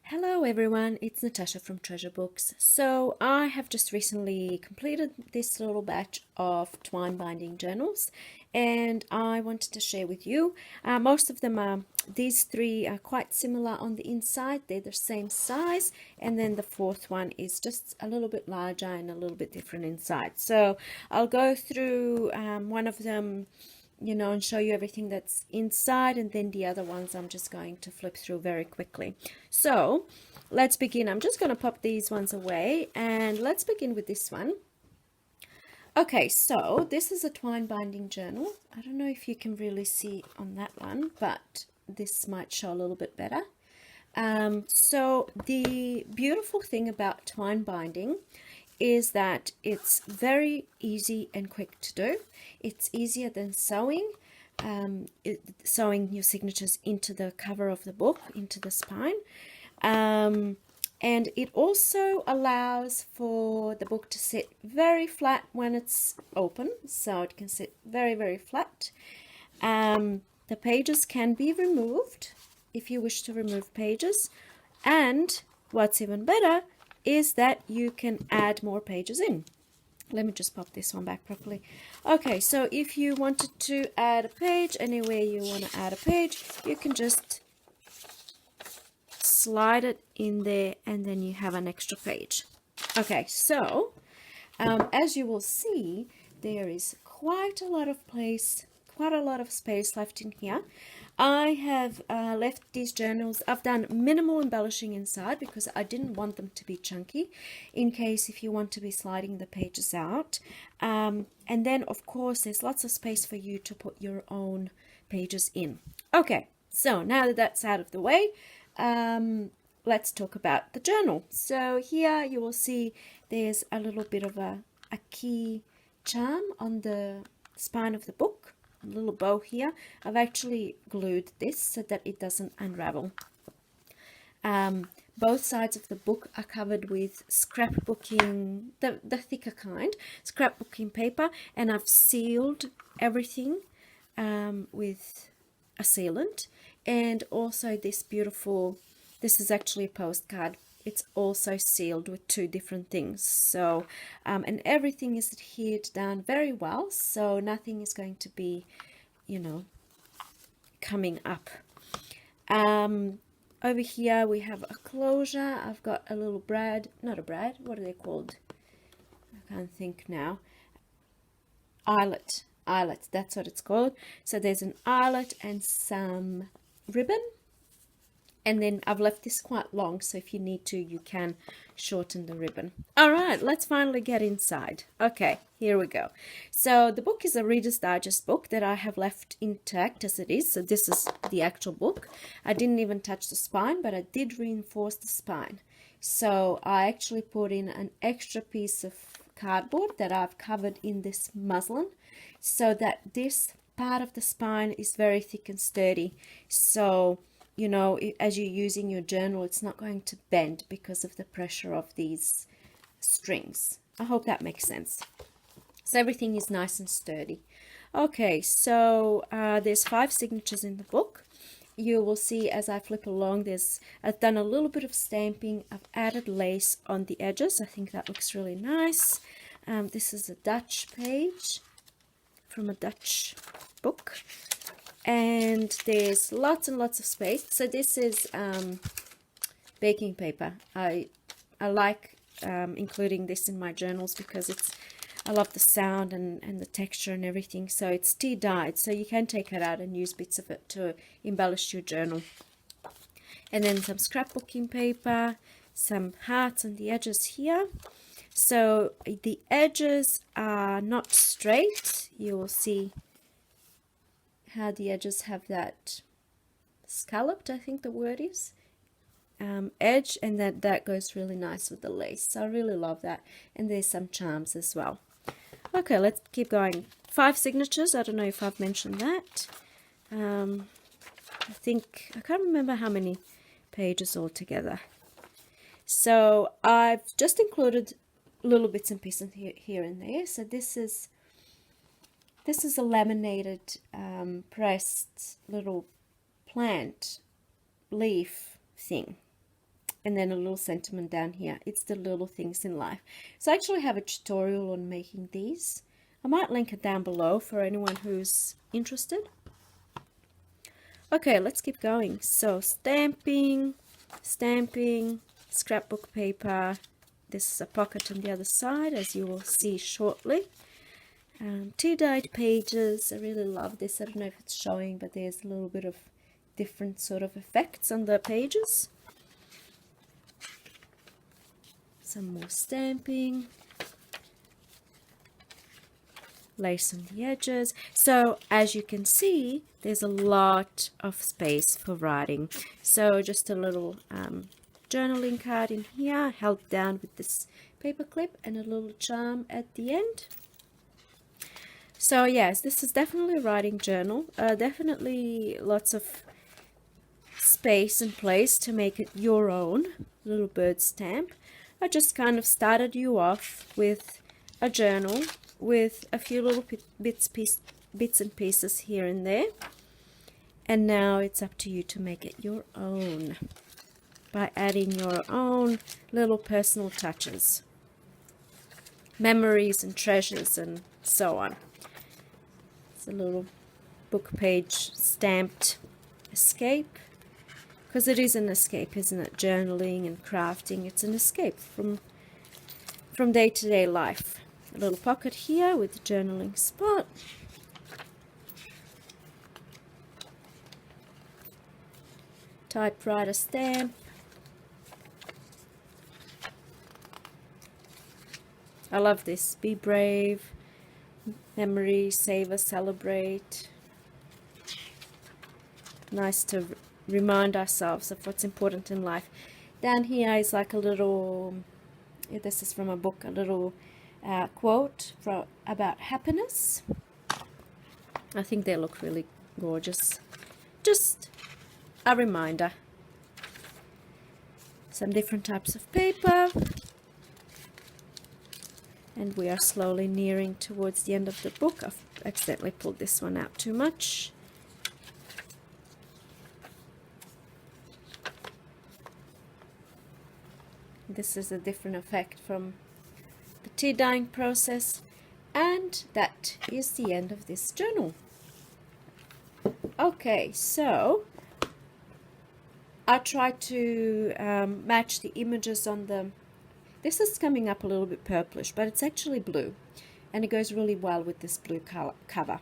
Hello everyone, it's Natasha from Treasure Books. So I have just recently completed this little batch of twine binding journals and I wanted to share with you. Most of them are, these three are quite similar on the inside, they're the same size, and then the fourth one is just a little bit larger and a little bit different inside. So I'll go through one of them and show you everything that's inside, and then the other ones I'm just going to flip through very quickly. So let's begin. I'm just going to pop these ones away and let's begin with this one. Okay, so this is a twine binding journal. I don't know if you can really see on that one, but this might show a little bit better. So the beautiful thing about twine binding is that it's very easy and quick to do. It's easier than sewing, sewing your signatures into the cover of the book, into the spine. And it also allows for the book to sit very flat when it's open, so it can sit very, very flat. The pages can be removed if you wish to remove pages, and what's even better is that you can add more pages in. Let me just pop this one back properly. Okay, so if you wanted to add a page, anywhere you want to add a page, you can just slide it in there and then you have an extra page. Okay, so as you will see, there is quite a lot of space left in here. I have left these journals. I've done minimal embellishing inside because I didn't want them to be chunky, in case if you want to be sliding the pages out. And then of course there's lots of space for you to put your own pages in. Okay, so now that that's out of the way, let's talk about the journal. So here you will see there's a little bit of a key charm on the spine of the book. A little bow here. I've actually glued this so that it doesn't unravel. Both sides of the book are covered with scrapbooking, the thicker kind, scrapbooking paper, and I've sealed everything with a sealant. And also this beautiful, this is actually a postcard. It's also sealed with two different things. So, and everything is adhered down very well. So nothing is going to be, coming up. Over here we have a closure. I've got a little not a brad, what are they called? I can't think now. Eyelet, that's what it's called. So there's an eyelet and some ribbon. And then I've left this quite long, so if you need to, you can shorten the ribbon. All right, let's finally get inside. Okay, here we go. So the book is a Reader's Digest book that I have left intact as it is. So this is the actual book. I didn't even touch the spine, but I did reinforce the spine. So I actually put in an extra piece of cardboard that I've covered in this muslin so that this part of the spine is very thick and sturdy. So as you're using your journal, it's not going to bend because of the pressure of these strings. I hope that makes sense. So everything is nice and sturdy. Okay, so there's 5 signatures in the book. You will see as I flip along, I've done a little bit of stamping. I've added lace on the edges. I think that looks really nice. This is a Dutch page from a Dutch book. And there's lots and lots of space. So this is baking paper. I like including this in my journals because I love the sound and the texture and everything. So it's tea dyed, so you can take it out and use bits of it to embellish your journal. And then some scrapbooking paper, some hearts on the edges here. So the edges are not straight. You will see how the edges have that scalloped, I think the word is, edge, and that goes really nice with the lace. So I really love that. And there's some charms as well. Okay, let's keep going. 5 signatures. I don't know if I've mentioned that. I can't remember how many pages altogether. So I've just included little bits and pieces here and there. So this is a laminated pressed little plant leaf thing. and then a little sentiment down here. It's the little things in life. So I actually have a tutorial on making these. I might link it down below for anyone who's interested. Okay, let's keep going. So stamping, scrapbook paper. This is a pocket on the other side, as you will see shortly. Tea-dyed pages. I really love this. I don't know if it's showing, but there's a little bit of different sort of effects on the pages. Some more stamping. Lace on the edges. So as you can see, there's a lot of space for writing. So just a little journaling card in here, held down with this paper clip and a little charm at the end. So yes, this is definitely a writing journal. Definitely lots of space and place to make it your own little bird stamp. I just kind of started you off with a journal with a few little bits and pieces here and there, and now it's up to you to make it your own by adding your own little personal touches, memories and treasures and so on. It's a little book page stamped escape, because it is an escape, isn't it? Journaling and crafting, it's an escape from day-to-day life. A little pocket here with the journaling spot. Typewriter stamp. I love this. Be brave. Memory, savor, celebrate. Nice to remind ourselves of what's important in life. Down here is like a little, this is from a book, a little quote about happiness. I think they look really gorgeous. Just a reminder. Some different types of paper. And we are slowly nearing towards the end of the book. I've accidentally pulled this one out too much. This is a different effect from the tea dyeing process, and that is the end of this journal. Okay, so I tried to match the images on the, this is coming up a little bit purplish, but it's actually blue, and it goes really well with this blue cover.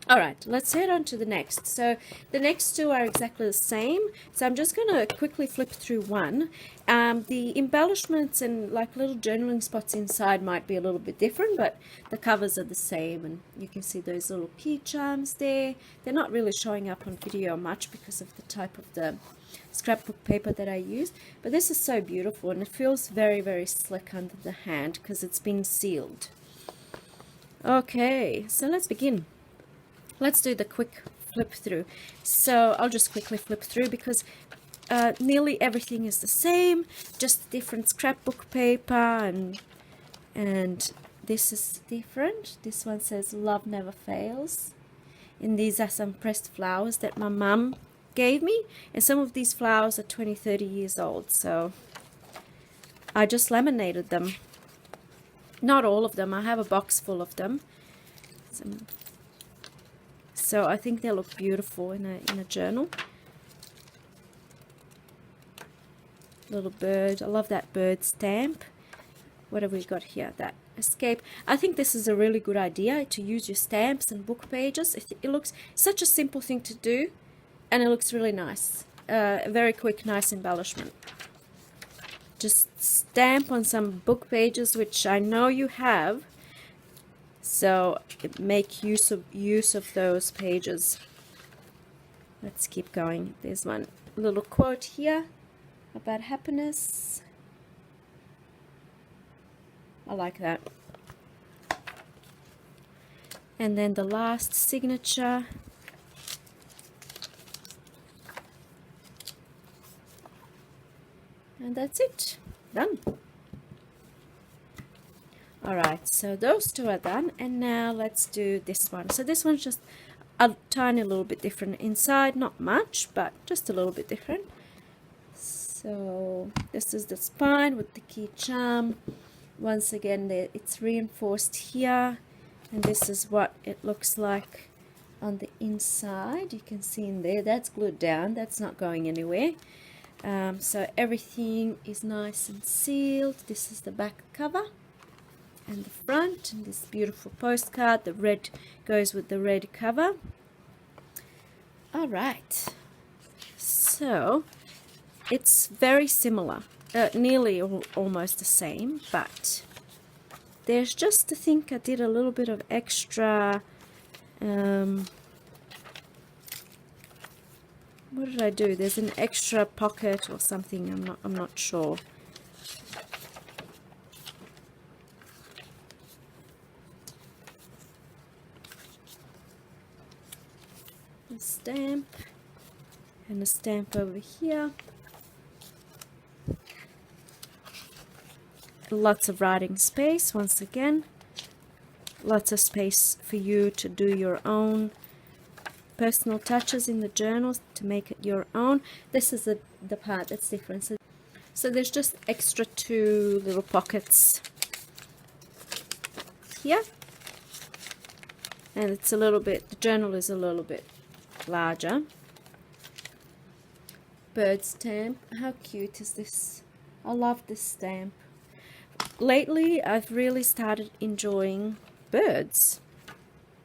All right, let's head on to the next. So the next two are exactly the same. So I'm just going to quickly flip through one. The embellishments and like little journaling spots inside might be a little bit different, but the covers are the same. And you can see those little key charms there. They're not really showing up on video much because of the type of the scrapbook paper that I use. But this is so beautiful, and it feels very, very slick under the hand because it's been sealed. Okay, so let's begin. Let's do the quick flip through. So I'll just quickly flip through because nearly everything is the same, just different scrapbook paper, and this is different. This one says love never fails, and these are some pressed flowers that my mum gave me, and some of these flowers are 20-30 years old, so I just laminated them. Not all of them, I have a box full of them. So I think they look beautiful in a journal. Little bird. I love that bird stamp. What have we got here? That escape. I think this is a really good idea to use your stamps and book pages. It looks such a simple thing to do, and it looks really nice. A very quick, nice embellishment. Just stamp on some book pages, which I know you have. So make use of those pages. Let's keep going. There's one little quote here about happiness. I like that. And then the last signature. And that's it. Done. Alright, so those two are done, and now let's do this one. So this one's just a tiny little bit different inside, not much, but just a little bit different. So this is the spine with the key charm. Once again, it's reinforced here, and this is what it looks like on the inside. You can see in there, that's glued down, that's not going anywhere. So everything is nice and sealed. This is the back cover and the front, and this beautiful postcard. The red goes with the red cover. All right, so it's very similar, nearly almost the same, but there's just, I think I did a little bit of extra, what did I do? There's an extra pocket or something, I'm not sure. A stamp and a stamp over here. Lots of writing space, once again. Lots of space for you to do your own personal touches in the journals, to make it your own. This is the part that's different. So there's just extra 2 little pockets here, and it's a little bit, the journal is a little bit larger. Bird stamp. How cute is this? I love this stamp. Lately I've really started enjoying birds,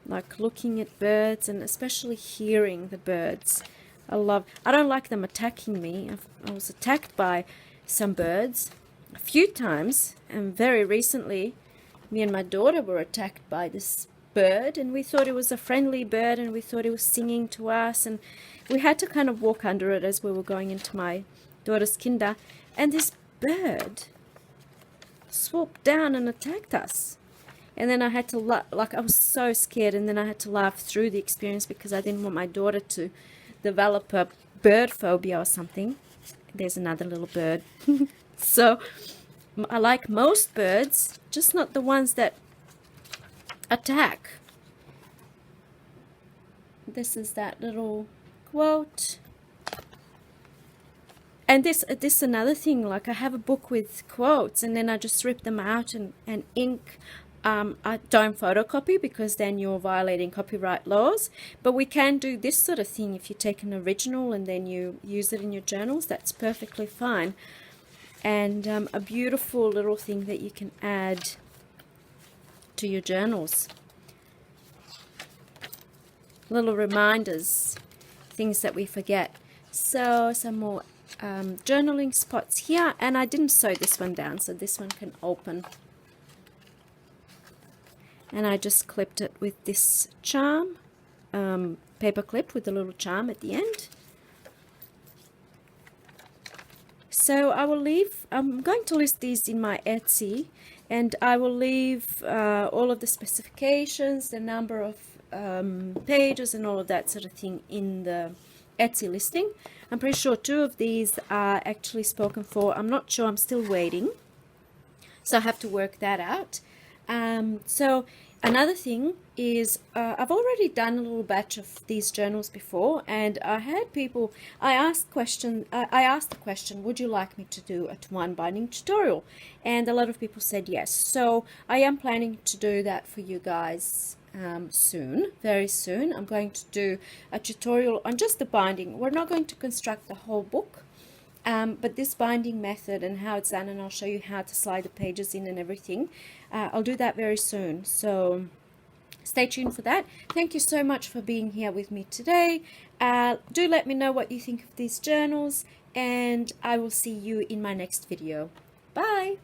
like looking at birds, and especially hearing the birds. I don't like them attacking me. I was attacked by some birds a few times, and very recently me and my daughter were attacked by this bird, and we thought it was a friendly bird, and we thought it was singing to us, and we had to kind of walk under it as we were going into my daughter's kinder, and this bird swooped down and attacked us. And then I had to like, I was so scared, and then I had to laugh through the experience because I didn't want my daughter to develop a bird phobia or something. There's another little bird. So I like most birds, just not the ones that attack. This is that little quote. And this another thing, like I have a book with quotes, and then I just rip them out and ink. I don't photocopy because then you're violating copyright laws, but we can do this sort of thing. If you take an original and then you use it in your journals, that's perfectly fine. And a beautiful little thing that you can add to your journals. Little reminders, things that we forget. So some more journaling spots here, and I didn't sew this one down, so this one can open. And I just clipped it with this charm, paper clip with a little charm at the end. So I will leave, I'm going to list these in my Etsy, and I will leave all of the specifications, the number of pages and all of that sort of thing in the Etsy listing. I'm pretty sure 2 of these are actually spoken for. I'm not sure, I'm still waiting, so I have to work that out. So another thing is I've already done a little batch of these journals before, and I had people, I asked the question, would you like me to do a twine binding tutorial? And a lot of people said yes. So I am planning to do that for you guys soon, very soon. I'm going to do a tutorial on just the binding. We're not going to construct the whole book, but this binding method and how it's done, and I'll show you how to slide the pages in and everything. I'll do that very soon, so stay tuned for that. Thank you so much for being here with me today. Do let me know what you think of these journals, and I will see you in my next video. Bye!